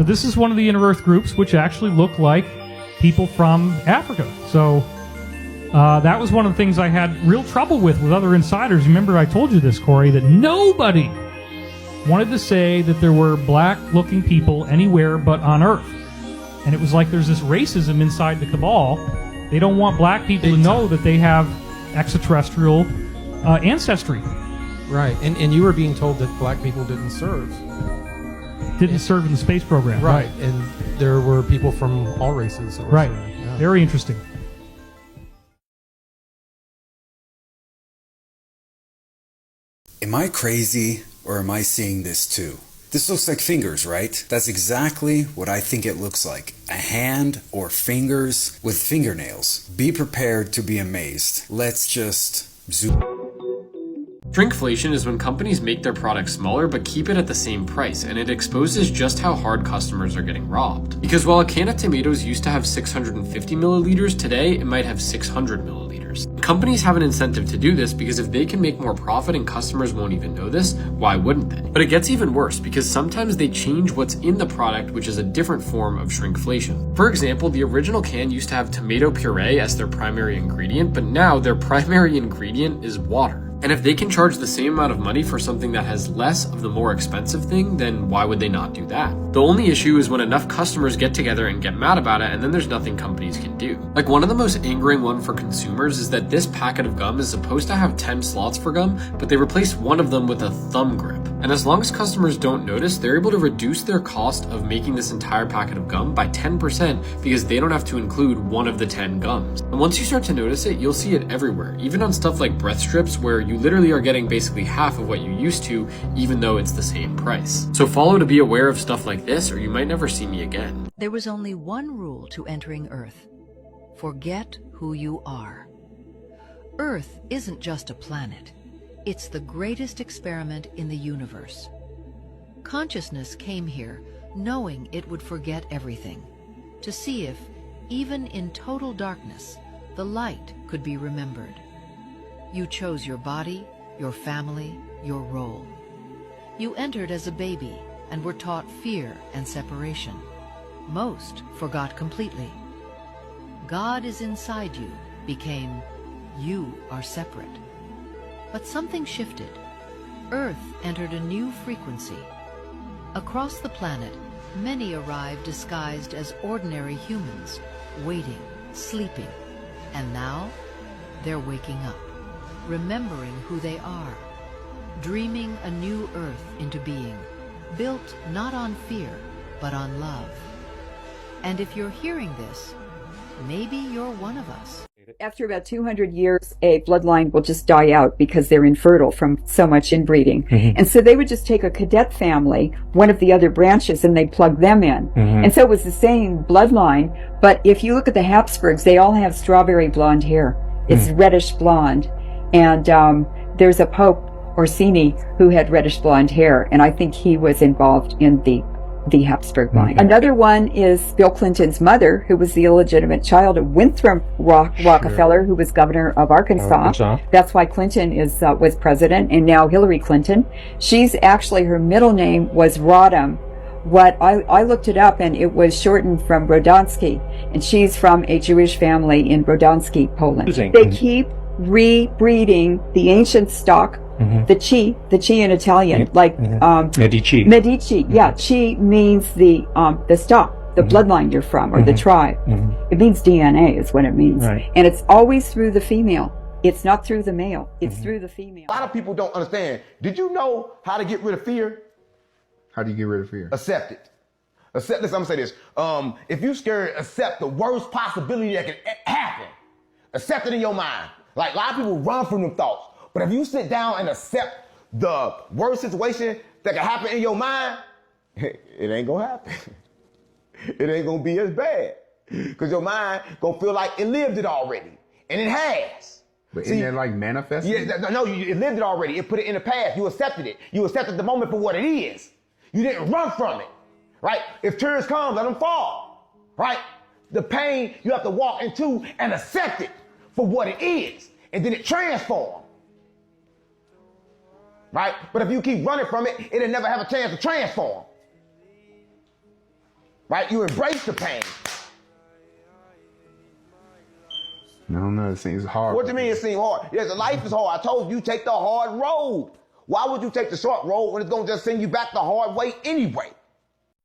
So this is one of the inner Earth groups, which actually look like people from Africa. So that was one of the things I had real trouble with other insiders. Remember I told you this, Corey, that nobody wanted to say that there were black-looking people anywhere but on Earth. And it was like there's this racism inside the cabal. They don't want black people to know that they have extraterrestrial ancestry. Right, and you were being told that black people didn't serve. Didn't serve in the space program. Right, and there were people from all races that were Right, serving. Yeah. very interesting. Am I crazy, or am I seeing this too? This looks like fingers, right? That's exactly what I think it looks like. A hand or fingers with fingernails. Be prepared to be amazed. Let's just zoom. Shrinkflation is when companies make their products smaller but keep it at the same price, and it exposes just how hard customers are getting robbed. Because while a can of tomatoes used to have 650 milliliters, today it might have 600 milliliters. Companies have an incentive to do this because if they can make more profit and customers won't even know this, why wouldn't they? But it gets even worse because sometimes they change what's in the product, which is a different form of shrinkflation. For example, the original can used to have tomato puree as their primary ingredient, but now their primary ingredient is water. And if they can charge the same amount of money for something that has less of the more expensive thing, then why would they not do that? The only issue is when enough customers get together and get mad about it, and then there's nothing companies can do. Like, one of the most angering one for consumers is that this packet of gum is supposed to have 10 slots for gum, but they replaced one of them with a thumb grip. And as long as customers don't notice, they're able to reduce their cost of making this entire packet of gum by 10% because they don't have to include one of the 10 gums. And once you start to notice it, you'll see it everywhere, even on stuff like breath strips where you literally are getting basically half of what you used to, even though it's the same price. So follow to be aware of stuff like this, or you might never see me again. There was only one rule to entering Earth. Forget who you are. Earth isn't just a planet. It's the greatest experiment in the universe. Consciousness came here knowing it would forget everything, to see if, even in total darkness, the light could be remembered. You chose your body, your family, your role. You entered as a baby and were taught fear and separation. Most forgot completely. God is inside you became, you are separate. But something shifted. Earth entered a new frequency. Across the planet, many arrived disguised as ordinary humans, waiting, sleeping, and now they're waking up, remembering who they are, dreaming a new Earth into being, built not on fear, but on love. And if you're hearing this, maybe you're one of us. After about 200 years, a bloodline will just die out because they're infertile from so much inbreeding. Mm-hmm. And so they would just take a cadet family, one of the other branches, and they'd plug them in. Mm-hmm. And so it was the same bloodline. But if you look at the Habsburgs, they all have strawberry blonde hair. It's reddish blonde. And there's a Pope, Orsini, who had reddish blonde hair. And I think he was involved in the Habsburg line. Mm-hmm. Another one is Bill Clinton's mother, who was the illegitimate child of Winthrop Rockefeller, who was governor of Arkansas. That's why Clinton was president, and now Hillary Clinton. She's actually, her middle name was Rodham. What I looked it up, and it was shortened from Brodowski, and she's from a Jewish family in Brodowski, Poland. They keep rebreeding the ancient stock. Mm-hmm. The Chi in Italian, like Medici. Yeah, Chi means the stock, the bloodline you're from, or the tribe. It means DNA is what it means, and it's always through the female. It's not through the male. It's through the female. A lot of people don't understand. Did you know how to get rid of fear? How do you get rid of fear? Accept it. Accept this. I'm gonna say this. If you're scared, accept the worst possibility that can happen. Accept it in your mind. Like, a lot of people run from them thoughts. But if you sit down and accept the worst situation that can happen in your mind, it ain't gonna happen. It ain't gonna be as bad. Because your mind gonna feel like it lived it already. And it has. But isn't that like manifesting? Yeah, no, it lived it already. It put it in the past. You accepted it. You accepted the moment for what it is. You didn't run from it. Right? If tears come, let them fall. Right? The pain you have to walk into and accept it for what it is. And then it transforms. Right? But if you keep running from it, it'll never have a chance to transform. right? You embrace the pain. I don't know. It seems hard. What do you mean it seems hard? Yes, life is hard. I told you take the hard road. Why would you take the short road when it's going to just send you back the hard way anyway?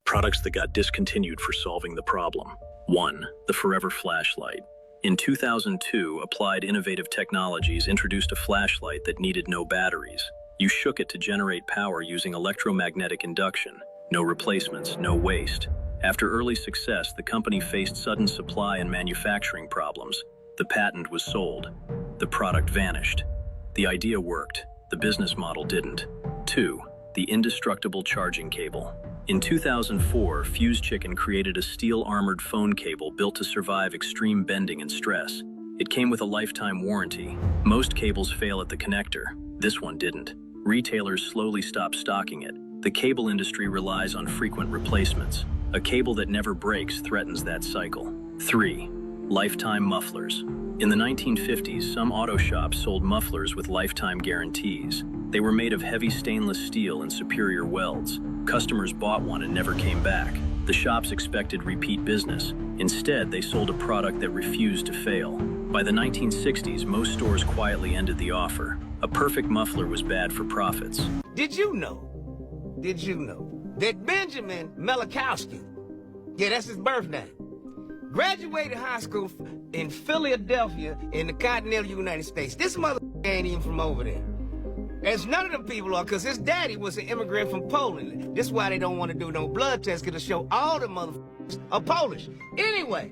Products that got discontinued for solving the problem. 1. The Forever Flashlight. In 2002, Applied Innovative Technologies introduced a flashlight that needed no batteries. You shook it to generate power using electromagnetic induction. No replacements, no waste. After early success, the company faced sudden supply and manufacturing problems. The patent was sold. The product vanished. The idea worked. The business model didn't. 2. The Indestructible Charging Cable. In 2004, Fuse Chicken created a steel-armored phone cable built to survive extreme bending and stress. It came with a lifetime warranty. Most cables fail at the connector. This one didn't. Retailers slowly stopped stocking it. The cable industry relies on frequent replacements. A cable that never breaks threatens that cycle. 3. Lifetime mufflers. In the 1950s, some auto shops sold mufflers with lifetime guarantees. They were made of heavy stainless steel and superior welds. Customers bought one and never came back. The shops expected repeat business. Instead, they sold a product that refused to fail. By the 1960s, most stores quietly ended the offer. A perfect muffler was bad for profits. Did you know that Benjamin Malachowski, yeah, that's his birth name, graduated high school in Philadelphia in the continental United States. This mother ain't even from over there. As none of them people are, because his daddy was an immigrant from Poland. This is why they don't want to do no blood test, because to show all the motherfuckers are Polish. Anyway,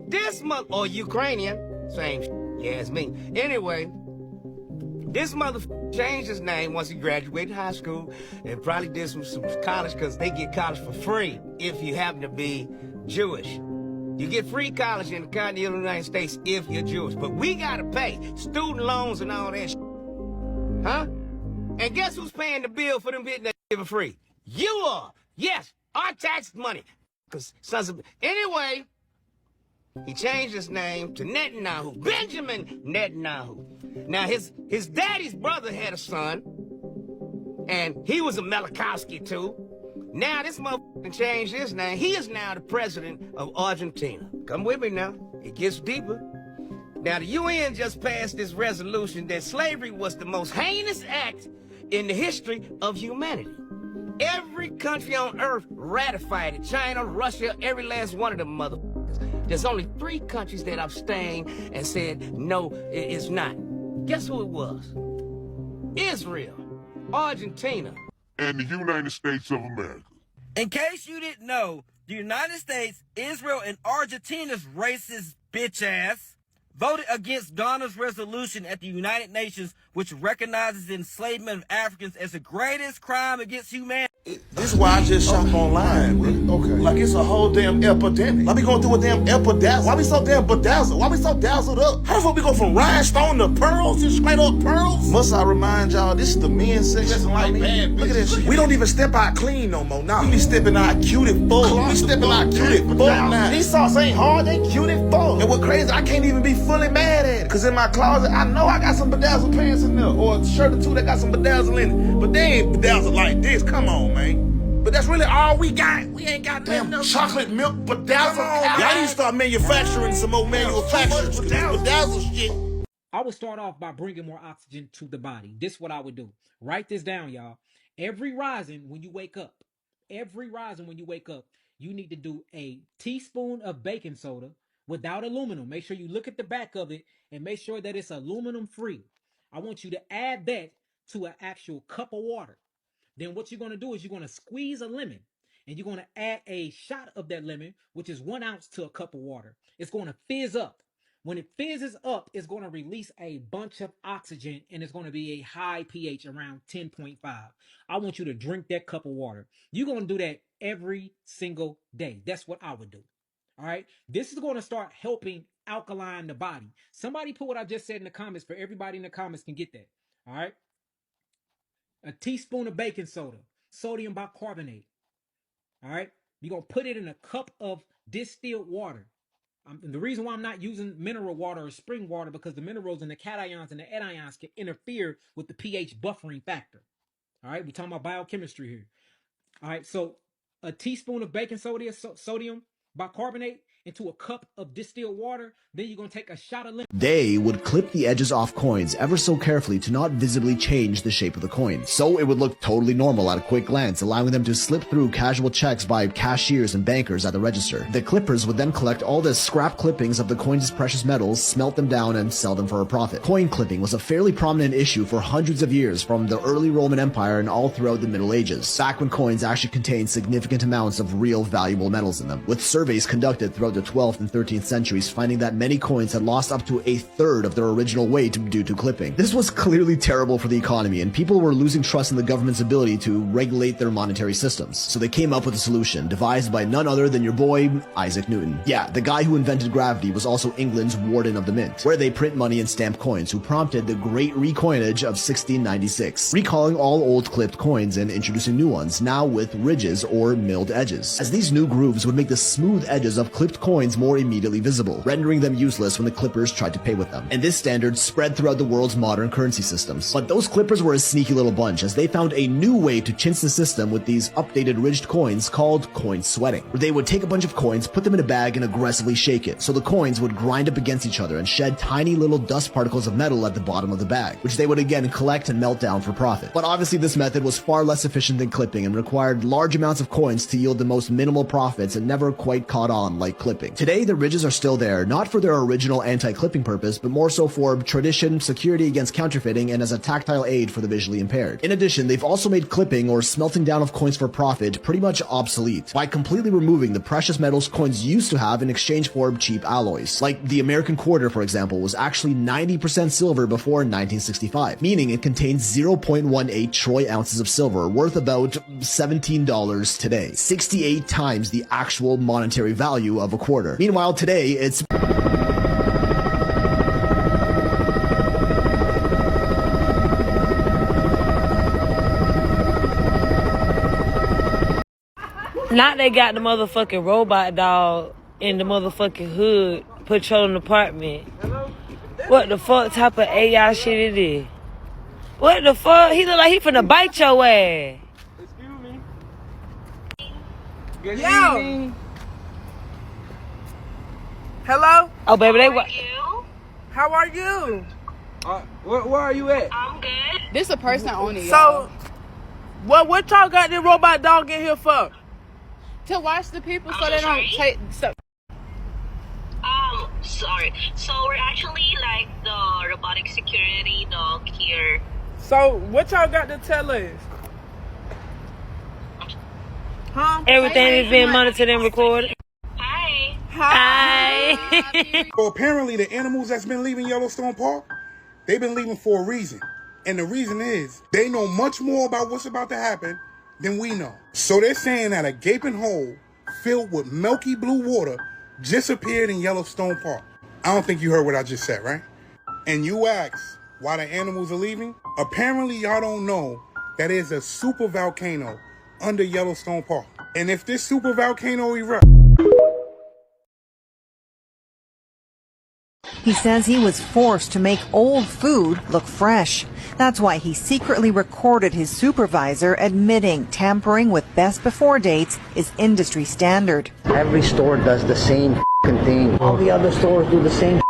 this or Ukrainian, same yeah, as me. Anyway, this motherfucker changed his name once he graduated high school and probably did some college, because they get college for free if you happen to be Jewish. You get free college in the continental United States if you're Jewish. But we gotta pay student loans and all that shit. Huh? And guess who's paying the bill for them getting that shit for free? You are. Yes, our tax money. Because sons of... Anyway, he changed his name to Netanyahu. Benjamin Netanyahu. Now, his daddy's brother had a son, and he was a Malachowski, too. Now, this motherfucker changed his name. He is now the president of Argentina. Come with me now. It gets deeper. Now, the UN just passed this resolution that slavery was the most heinous act in the history of humanity. Every country on earth ratified it. China, Russia, every last one of them motherfuckers. There's only 3 countries that abstained and said, no, it's not. Guess who it was? Israel, Argentina, and the United States of America. In case you didn't know, the United States, Israel, and Argentina's racist bitch ass voted against Ghana's resolution at the United Nations, which recognizes enslavement of Africans as the greatest crime against humanity. This is why I just shop online, bro. Okay. Like it's a whole damn epidemic. Like we going through a damn epidazzle. Why we so damn bedazzled? Why we so dazzled up? How the fuck we go from rhinestone to pearls, just straight up pearls? Must I remind y'all, this is the men's section. Like, man, look at this shit. We don't even step out clean no more now. We be stepping out cute and full. We stepping out cute and full now. These sauce ain't hard, they cute and full. And what crazy, I can't even be fully mad at it. Cause in my closet, I know I got some bedazzled pants in there. Or a shirt or two that got some bedazzle in it. But they ain't bedazzled like this. Come on, man. But that's really all we got. We ain't got nothing else. Chocolate milk bedazzle. Y'all need to start manufacturing some more manufacturers. Bedazzle shit. I would start off by bringing more oxygen to the body. This is what I would do. Write this down, y'all. Every rising when you wake up, you need to do a teaspoon of baking soda without aluminum. Make sure you look at the back of it and make sure that it's aluminum free. I want you to add that to an actual cup of water. Then what you're going to do is you're going to squeeze a lemon and you're going to add a shot of that lemon, which is 1 ounce to a cup of water. It's going to fizz up. When it fizzes up, it's going to release a bunch of oxygen and it's going to be a high pH around 10.5. I want you to drink that cup of water. You're going to do that every single day. That's what I would do. All right. This is going to start helping alkaline the body. Somebody put what I just said in the comments for everybody in the comments can get that. All right. A teaspoon of baking soda, sodium bicarbonate. All right. You're going to put it in a cup of distilled water. The reason why I'm not using mineral water or spring water because the minerals and the cations and the anions can interfere with the pH buffering factor. All right. We're talking about biochemistry here. All right. So a teaspoon of baking soda, sodium bicarbonate, into a cup of distilled water. Then you're going to take a shot of lemon. They would clip the edges off coins ever so carefully to not visibly change the shape of the coin, so it would look totally normal at a quick glance, allowing them to slip through casual checks by cashiers and bankers at the register. The clippers would then collect all the scrap clippings of the coins' precious metals, smelt them down, and sell them for a profit. Coin clipping was a fairly prominent issue for hundreds of years, from the early Roman Empire and all throughout the Middle Ages, back when coins actually contained significant amounts of real valuable metals in them, with surveys conducted throughout the 12th and 13th centuries finding that many coins had lost up to a third of their original weight due to clipping. This was clearly terrible for the economy, and people were losing trust in the government's ability to regulate their monetary systems. So they came up with a solution, devised by none other than your boy, Isaac Newton. Yeah, the guy who invented gravity was also England's Warden of the Mint, where they print money and stamp coins, who prompted the Great Recoinage of 1696, recalling all old clipped coins and introducing new ones, now with ridges or milled edges, as these new grooves would make the smooth edges of clipped coins more immediately visible, rendering them useless when the clippers tried to pay with them. And this standard spread throughout the world's modern currency systems. But those clippers were a sneaky little bunch, as they found a new way to chintz the system with these updated ridged coins called coin sweating, where they would take a bunch of coins, put them in a bag, and aggressively shake it, so the coins would grind up against each other and shed tiny little dust particles of metal at the bottom of the bag, which they would again collect and melt down for profit. But obviously this method was far less efficient than clipping and required large amounts of coins to yield the most minimal profits, and never quite caught on like clipping. Today, the ridges are still there, not for their original anti-clipping purpose, but more so for tradition, security against counterfeiting, and as a tactile aid for the visually impaired. In addition, they've also made clipping, or smelting down of coins for profit, pretty much obsolete, by completely removing the precious metals coins used to have in exchange for cheap alloys. Like the American quarter, for example, was actually 90% silver before 1965, meaning it contains 0.18 troy ounces of silver, worth about $17 today, 68 times the actual monetary value of a quarter. Meanwhile, today, it's now they got the motherfucking robot dog in the motherfucking hood patrolling the apartment. What the fuck type of AI shit it is? What the fuck? He look like he finna bite your ass. Excuse me. Yo. Hello? Oh, baby, they what? How are you? Where are you at? I'm good. This a person on it, So, what y'all got this robot dog in here for? To watch the people so they don't take... Sorry. So we're actually like the robotic security dog here. So, what y'all got to tell us? Huh? Everything is being monitored and recorded. Hi. So apparently the animals that's been leaving Yellowstone Park, they've been leaving for a reason. And the reason is they know much more about what's about to happen than we know. So they're saying that a gaping hole filled with milky blue water just appeared in Yellowstone Park. I don't think you heard what I just said, right? And you asked why the animals are leaving? Apparently y'all don't know that there's a super volcano under Yellowstone Park. And if this super volcano erupts, He says he was forced to make old food look fresh. That's why he secretly recorded his supervisor admitting tampering with best before dates is industry standard. Every store does the same thing. All the other stores do the same.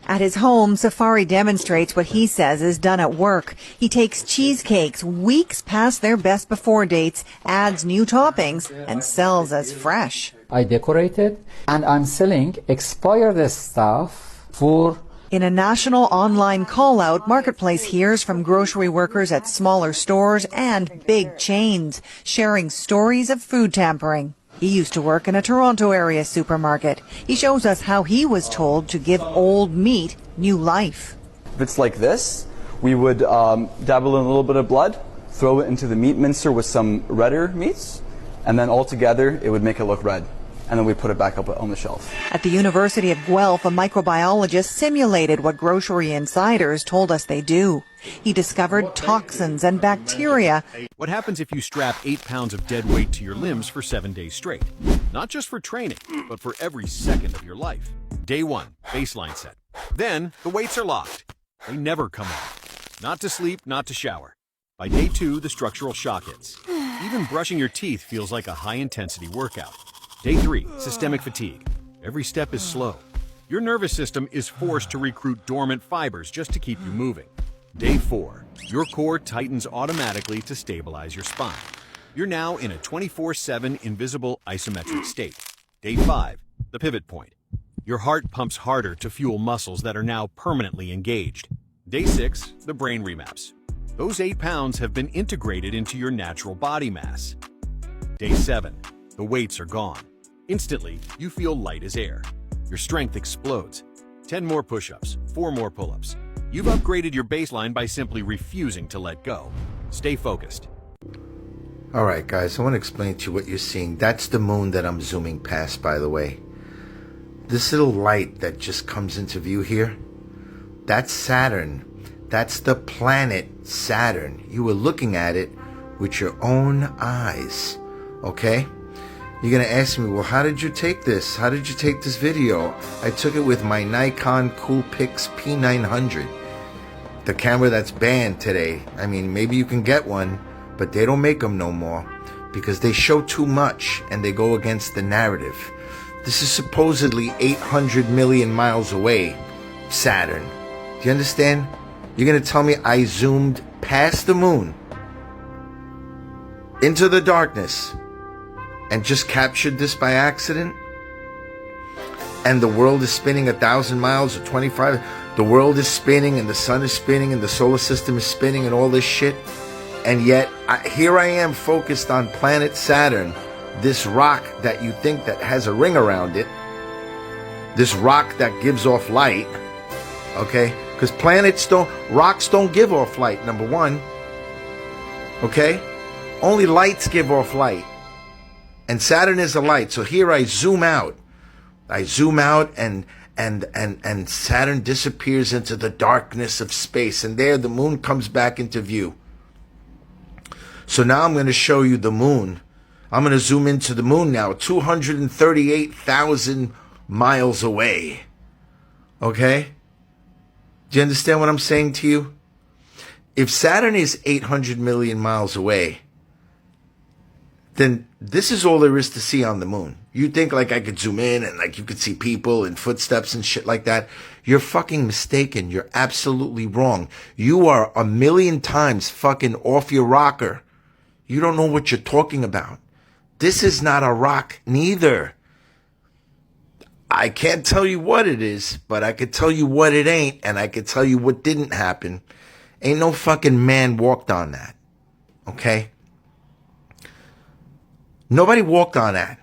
At his home, Safari demonstrates what he says is done at work. He takes cheesecakes weeks past their best before dates, adds new toppings, and sells as fresh. I decorate it, and I'm selling expired stuff for... In a national online call-out, Marketplace hears from grocery workers at smaller stores and big chains, sharing stories of food tampering. He used to work in a Toronto area supermarket. He shows us how he was told to give old meat new life. If it's like this, we would dabble in a little bit of blood, throw it into the meat mincer with some redder meats, and then all together it would make it look red. And then we put it back up on the shelf. At the University of Guelph, a microbiologist simulated what grocery insiders told us they do. He discovered toxins and bacteria. What happens if you strap 8 pounds of dead weight to your limbs for 7 days straight? Not just for training, but for every second of your life. Day 1, baseline set. Then the weights are locked. They never come off. Not to sleep, not to shower. By day 2, the structural shock hits. Even brushing your teeth feels like a high-intensity workout. Day 3, systemic fatigue. Every step is slow. Your nervous system is forced to recruit dormant fibers just to keep you moving. Day 4, your core tightens automatically to stabilize your spine. You're now in a 24/7 invisible isometric state. Day 5, the pivot point. Your heart pumps harder to fuel muscles that are now permanently engaged. Day 6, the brain remaps. Those 8 pounds have been integrated into your natural body mass. Day 7, the weights are gone. Instantly, you feel light as air. Your strength explodes. 10 more push-ups, 4 more pull-ups. You've upgraded your baseline by simply refusing to let go. Stay focused. Alright guys, I want to explain to you what you're seeing. That's the moon that I'm zooming past, by the way. This little light that just comes into view here, that's Saturn. That's the planet Saturn. You were looking at it with your own eyes. Okay? You're going to ask me, well, how did you take this? How did you take this video? I took it with my Nikon Coolpix P900. The camera that's banned today. I mean, maybe you can get one, but they don't make them no more because they show too much and they go against the narrative. This is supposedly 800 million miles away, Saturn. Do you understand? You're going to tell me I zoomed past the moon into the darkness and just captured this by accident? And the world is spinning 1,000 miles or 25. The world is spinning and the sun is spinning and the solar system is spinning and all this shit. And yet, here I am focused on planet Saturn, this rock that you think that has a ring around it, this rock that gives off light, okay? Because rocks don't give off light, number one, okay? Only lights give off light. And Saturn is a light. So here I zoom out. I zoom out and Saturn disappears into the darkness of space. And there the moon comes back into view. So now I'm going to show you the moon. I'm going to zoom into the moon now, 238,000 miles away. Okay? Do you understand what I'm saying to you? If Saturn is 800 million miles away, then this is all there is to see on the moon. You think like I could zoom in and like you could see people and footsteps and shit like that. You're fucking mistaken. You're absolutely wrong. You are a million times fucking off your rocker. You don't know what you're talking about. This is not a rock neither. I can't tell you what it is, but I could tell you what it ain't, and I could tell you what didn't happen. Ain't no fucking man walked on that. Okay? Nobody walked on that.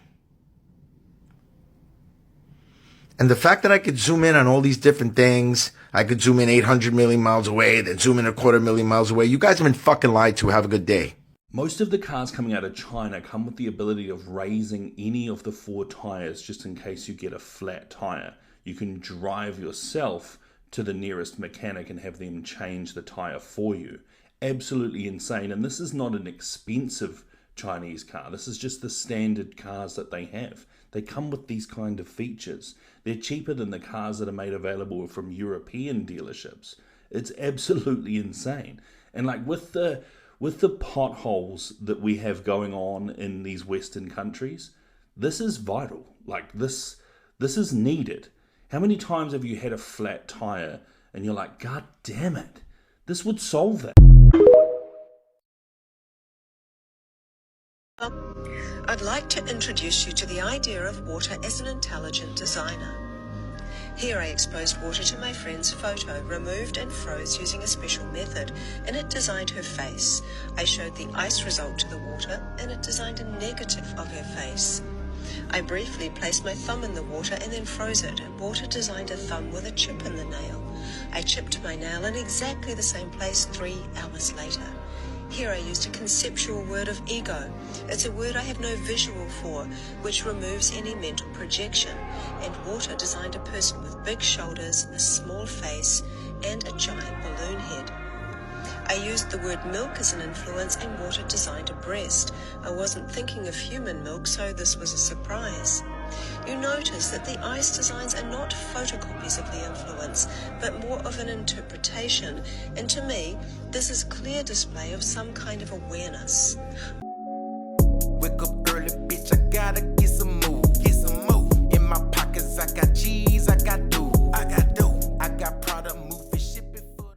And the fact that I could zoom in on all these different things, I could zoom in 800 million miles away, then zoom in 250,000 miles away. You guys have been fucking lied to. Have a good day. Most of the cars coming out of China come with the ability of raising any of the 4 tires just in case you get a flat tire. You can drive yourself to the nearest mechanic and have them change the tire for you. Absolutely insane. And this is not an expensive Chinese car. This is just the standard cars that they have. They come with these kind of features. They're cheaper than the cars that are made available from European dealerships. It's absolutely insane. And like with the potholes that we have going on in these Western countries, this is vital. Like this is needed. How many times have you had a flat tire and you're like, God damn it, this would solve that. I'd like to introduce you to the idea of water as an intelligent designer. Here I exposed water to my friend's photo, removed and froze using a special method, and it designed her face. I showed the ice result to the water, and it designed a negative of her face. I briefly placed my thumb in the water and then froze it, and water designed a thumb with a chip in the nail. I chipped my nail in exactly the same place 3 hours later. Here I used a conceptual word of ego. It's a word I have no visual for, which removes any mental projection, and water designed a person with big shoulders, a small face, and a giant balloon head. I used the word milk as an influence, and water designed a breast. I wasn't thinking of human milk, so this was a surprise. You notice that the ice designs are not photocopies of the influence, but more of an interpretation, and to me, this is clear display of some kind of awareness.